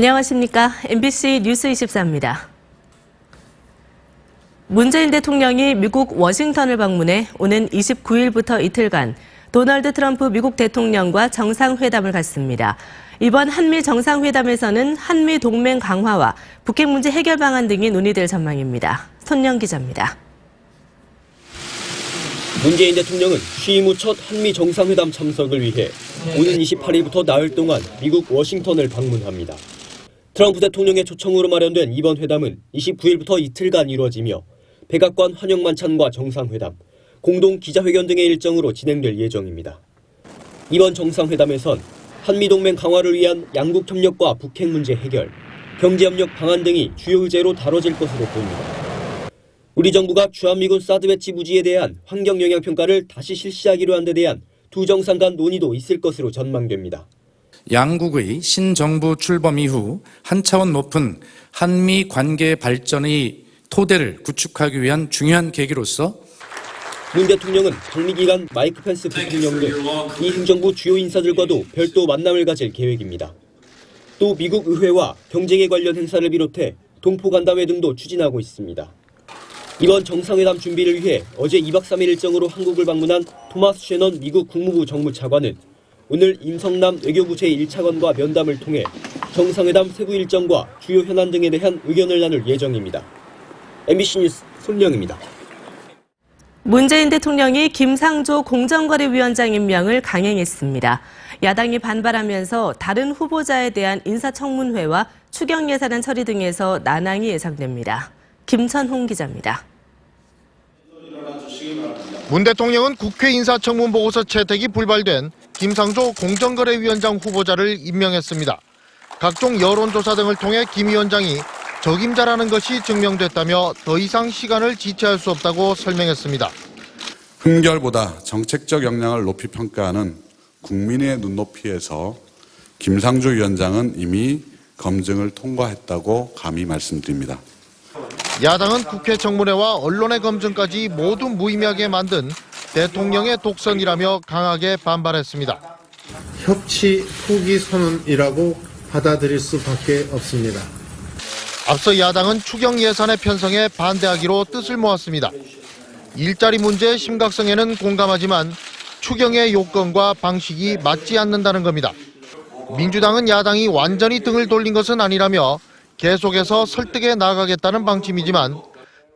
안녕하십니까. MBC 뉴스 24입니다. 문재인 대통령이 미국 워싱턴을 방문해 오는 29일부터 이틀간 도널드 트럼프 미국 대통령과 정상회담을 갖습니다. 이번 한미 정상회담에서는 한미 동맹 강화와 북핵 문제 해결 방안 등이 논의될 전망입니다. 손영 기자입니다. 문재인 대통령은 취임 후 첫 한미 정상회담 참석을 위해 오는 28일부터 나흘 동안 미국 워싱턴을 방문합니다. 트럼프 대통령의 초청으로 마련된 이번 회담은 29일부터 이틀간 이루어지며 백악관 환영만찬과 정상회담, 공동 기자회견 등의 일정으로 진행될 예정입니다. 이번 정상회담에선 한미동맹 강화를 위한 양국 협력과 북핵 문제 해결, 경제협력 방안 등이 주요 의제로 다뤄질 것으로 보입니다. 우리 정부가 주한미군 사드 배치 부지에 대한 환경영향평가를 다시 실시하기로 한 데 대한 두 정상 간 논의도 있을 것으로 전망됩니다. 양국의 신정부 출범 이후 한 차원 높은 한미 관계 발전의 토대를 구축하기 위한 중요한 계기로서 문 대통령은 방미 기간 마이크 펜스 부통령 등 이 행정부 주요 인사들과도 별도 만남을 가질 계획입니다. 또 미국 의회와 경제계 관련 행사를 비롯해 동포간담회 등도 추진하고 있습니다. 이번 정상회담 준비를 위해 어제 2박 3일 일정으로 한국을 방문한 토마스 셰넌 미국 국무부 정무차관은 오늘 임성남 외교부 제1차관과 면담을 통해 정상회담 세부 일정과 주요 현안 등에 대한 의견을 나눌 예정입니다. MBC 뉴스 손영입니다. 문재인 대통령이 김상조 공정거래위원장 임명을 강행했습니다. 야당이 반발하면서 다른 후보자에 대한 인사청문회와 추경 예산안 처리 등에서 난항이 예상됩니다. 김천홍 기자입니다. 문 대통령은 국회 인사청문 보고서 채택이 불발된 김상조 공정거래위원장 후보자를 임명했습니다. 각종 여론조사 등을 통해 김 위원장이 적임자라는 것이 증명됐다며 더 이상 시간을 지체할 수 없다고 설명했습니다. 흠결보다 정책적 역량을 높이 평가하는 국민의 눈높이에서 김상조 위원장은 이미 검증을 통과했다고 감히 말씀드립니다. 야당은 국회 청문회와 언론의 검증까지 모두 무의미하게 만든 대통령의 독선이라며 강하게 반발했습니다. 협치 포기 선언이라고 받아들일 수밖에 없습니다. 앞서 야당은 추경 예산의 편성에 반대하기로 뜻을 모았습니다. 일자리 문제의 심각성에는 공감하지만 추경의 요건과 방식이 맞지 않는다는 겁니다. 민주당은 야당이 완전히 등을 돌린 것은 아니라며 계속해서 설득해 나가겠다는 방침이지만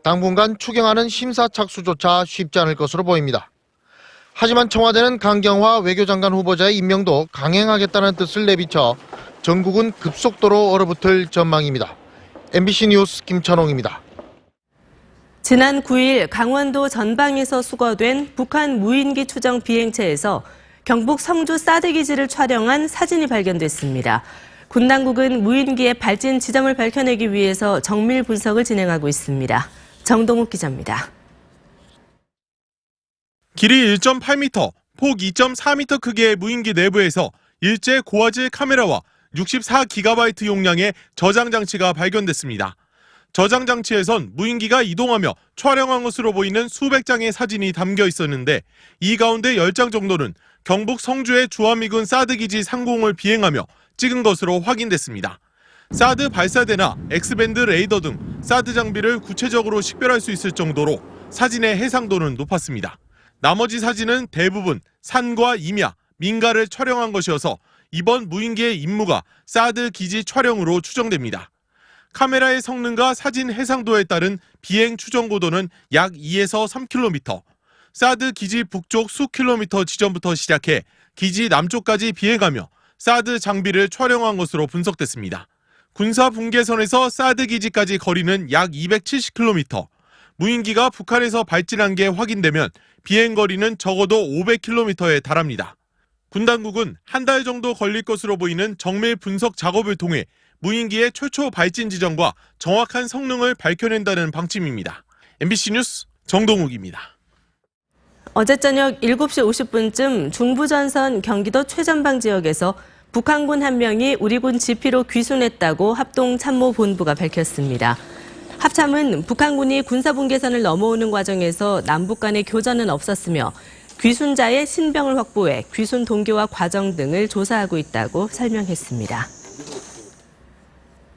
당분간 추경안은 심사 착수조차 쉽지 않을 것으로 보입니다. 하지만 청와대는 강경화 외교장관 후보자의 임명도 강행하겠다는 뜻을 내비쳐 전국은 급속도로 얼어붙을 전망입니다. MBC 뉴스 김천홍입니다. 지난 9일 강원도 전방에서 수거된 북한 무인기 추정 비행체에서 경북 성주 사드 기지를 촬영한 사진이 발견됐습니다. 군 당국은 무인기의 발진 지점을 밝혀내기 위해서 정밀 분석을 진행하고 있습니다. 정동욱 기자입니다. 길이 1.8m, 폭 2.4m 크기의 무인기 내부에서 일제 고화질 카메라와 64GB 용량의 저장 장치가 발견됐습니다. 저장 장치에선 무인기가 이동하며 촬영한 것으로 보이는 수백 장의 사진이 담겨 있었는데 이 가운데 10장 정도는 경북 성주의 주한미군 사드 기지 상공을 비행하며 찍은 것으로 확인됐습니다. 사드 발사대나 X밴드 레이더 등 사드 장비를 구체적으로 식별할 수 있을 정도로 사진의 해상도는 높았습니다. 나머지 사진은 대부분 산과 임야, 민가를 촬영한 것이어서 이번 무인기의 임무가 사드 기지 촬영으로 추정됩니다. 카메라의 성능과 사진 해상도에 따른 비행 추정 고도는 약 2에서 3km, 사드 기지 북쪽 수 킬로미터 지점부터 시작해 기지 남쪽까지 비행하며 사드 장비를 촬영한 것으로 분석됐습니다. 군사 분계선에서 사드 기지까지 거리는 약 270km, 무인기가 북한에서 발진한 게 확인되면 비행 거리는 적어도 500km에 달합니다. 군 당국은 한 달 정도 걸릴 것으로 보이는 정밀 분석 작업을 통해 무인기의 최초 발진 지점과 정확한 성능을 밝혀낸다는 방침입니다. MBC 뉴스 정동욱입니다. 어제 저녁 7시 50분쯤 중부전선 경기도 최전방 지역에서 북한군 한 명이 우리 군 지피로 귀순했다고 합동참모본부가 밝혔습니다. 합참은 북한군이 군사분계선을 넘어오는 과정에서 남북 간의 교전은 없었으며 귀순자의 신병을 확보해 귀순 동기와 과정 등을 조사하고 있다고 설명했습니다.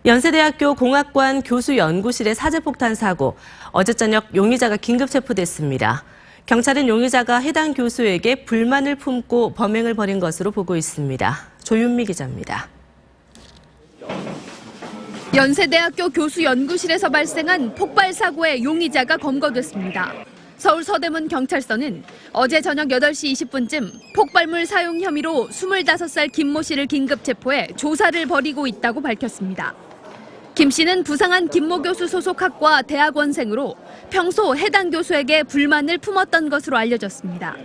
연세대학교 공학관 교수 연구실의 사제폭탄 사고, 어제 저녁 용의자가 긴급 체포됐습니다. 경찰은 용의자가 해당 교수에게 불만을 품고 범행을 벌인 것으로 보고 있습니다. 조윤미 기자입니다. 연세대학교 교수 연구실에서 발생한 폭발 사고의 용의자가 검거됐습니다. 서울 서대문 경찰서는 어제 저녁 8시 20분쯤 폭발물 사용 혐의로 25살 김모 씨를 긴급 체포해 조사를 벌이고 있다고 밝혔습니다. 김 씨는 부상한 김모 교수 소속 학과 대학원생으로 평소 해당 교수에게 불만을 품었던 것으로 알려졌습니다.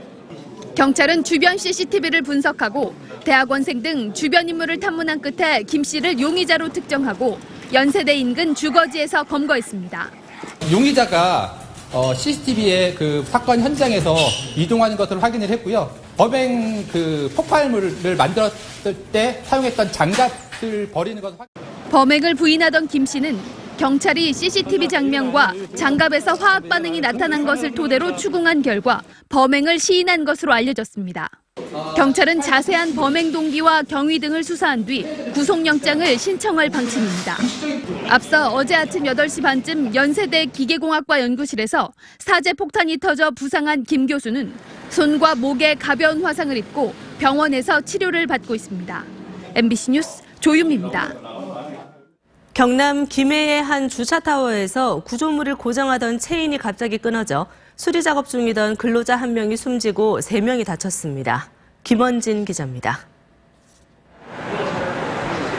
경찰은 주변 CCTV를 분석하고 대학원생 등 주변 인물을 탐문한 끝에 김 씨를 용의자로 특정하고 연세대 인근 주거지에서 검거했습니다. 용의자가 CCTV의 그 사건 현장에서 이동하는 것을 확인을 했고요. 범행 폭발물을 만들었을 때 사용했던 장갑을 버리는 것을 범행을 부인하던 김 씨는 경찰이 CCTV 장면과 장갑에서 화학 반응이 나타난 것을 토대로 추궁한 결과 범행을 시인한 것으로 알려졌습니다. 경찰은 자세한 범행 동기와 경위 등을 수사한 뒤 구속영장을 신청할 방침입니다. 앞서 어제 아침 8시 반쯤 연세대 기계공학과 연구실에서 사제 폭탄이 터져 부상한 김 교수는 손과 목에 가벼운 화상을 입고 병원에서 치료를 받고 있습니다. MBC 뉴스 조윤미입니다. 경남 김해의 한 주차타워에서 구조물을 고정하던 체인이 갑자기 끊어져 수리 작업 중이던 근로자 1명이 숨지고 3명이 다쳤습니다. 김원진 기자입니다.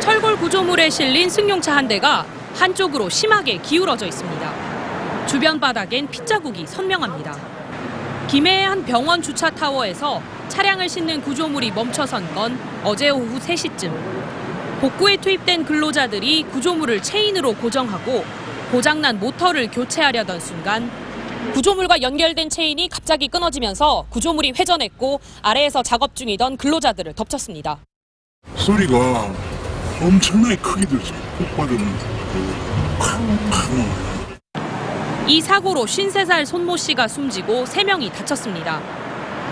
철골 구조물에 실린 승용차 한 대가 한쪽으로 심하게 기울어져 있습니다. 주변 바닥엔 핏자국이 선명합니다. 김해의 한 병원 주차타워에서 차량을 싣는 구조물이 멈춰선 건 어제 오후 3시쯤. 복구에 투입된 근로자들이 구조물을 체인으로 고정하고 고장난 모터를 교체하려던 순간 구조물과 연결된 체인이 갑자기 끊어지면서 구조물이 회전했고 아래에서 작업 중이던 근로자들을 덮쳤습니다. 소리가 엄청나게 크게 들었어요. 폭발은 이 사고로 53살 손모 씨가 숨지고 3명이 다쳤습니다.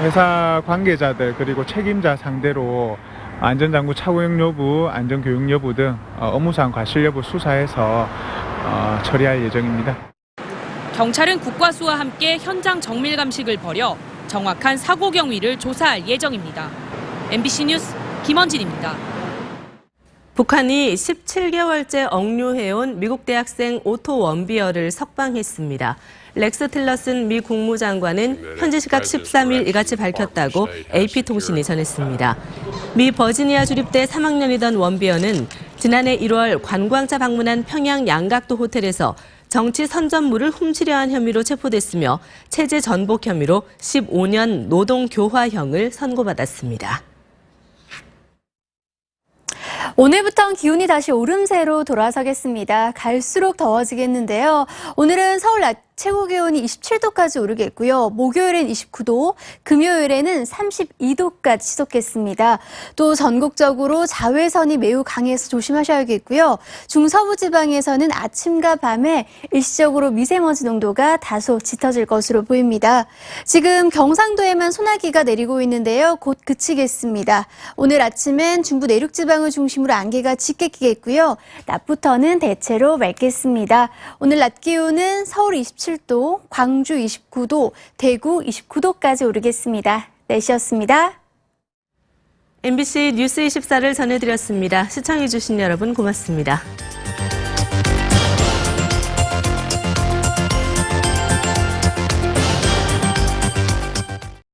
회사 관계자들 그리고 책임자 상대로 안전장구 착용 여부, 안전교육 여부 등 업무상 과실 여부 수사해서 처리할 예정입니다. 경찰은 국과수와 함께 현장 정밀 감식을 벌여 정확한 사고 경위를 조사할 예정입니다. MBC 뉴스 김원진입니다. 북한이 17개월째 억류해온 미국 대학생 오토 원비어를 석방했습니다. 렉스 틸러슨 미 국무장관은 현지 시각 13일 이같이 밝혔다고 AP통신이 전했습니다. 미 버지니아 주립대 3학년이던 원비어는 지난해 1월 관광차 방문한 평양 양각도 호텔에서 정치 선전물을 훔치려 한 혐의로 체포됐으며 체제 전복 혐의로 15년 노동교화형을 선고받았습니다. 오늘부터 기온이 다시 오름세로 돌아서겠습니다. 갈수록 더워지겠는데요. 오늘은 서울 낮 최고 기온이 27도까지 오르겠고요. 목요일엔 29도, 금요일에는 32도까지 치솟겠습니다. 또 전국적으로 자외선이 매우 강해서 조심하셔야겠고요. 중서부 지방에서는 아침과 밤에 일시적으로 미세먼지 농도가 다소 짙어질 것으로 보입니다. 지금 경상도에만 소나기가 내리고 있는데요. 곧 그치겠습니다. 오늘 아침엔 중부 내륙 지방을 중심으로 안개가 짙게 끼겠고요. 낮부터는 대체로 맑겠습니다. 오늘 낮 기온은 서울 27도, 광주 29도, 대구 29도까지 오르겠습니다. 날씨였습니다. MBC 뉴스 24를 전해드렸습니다. 시청해주신 여러분 고맙습니다.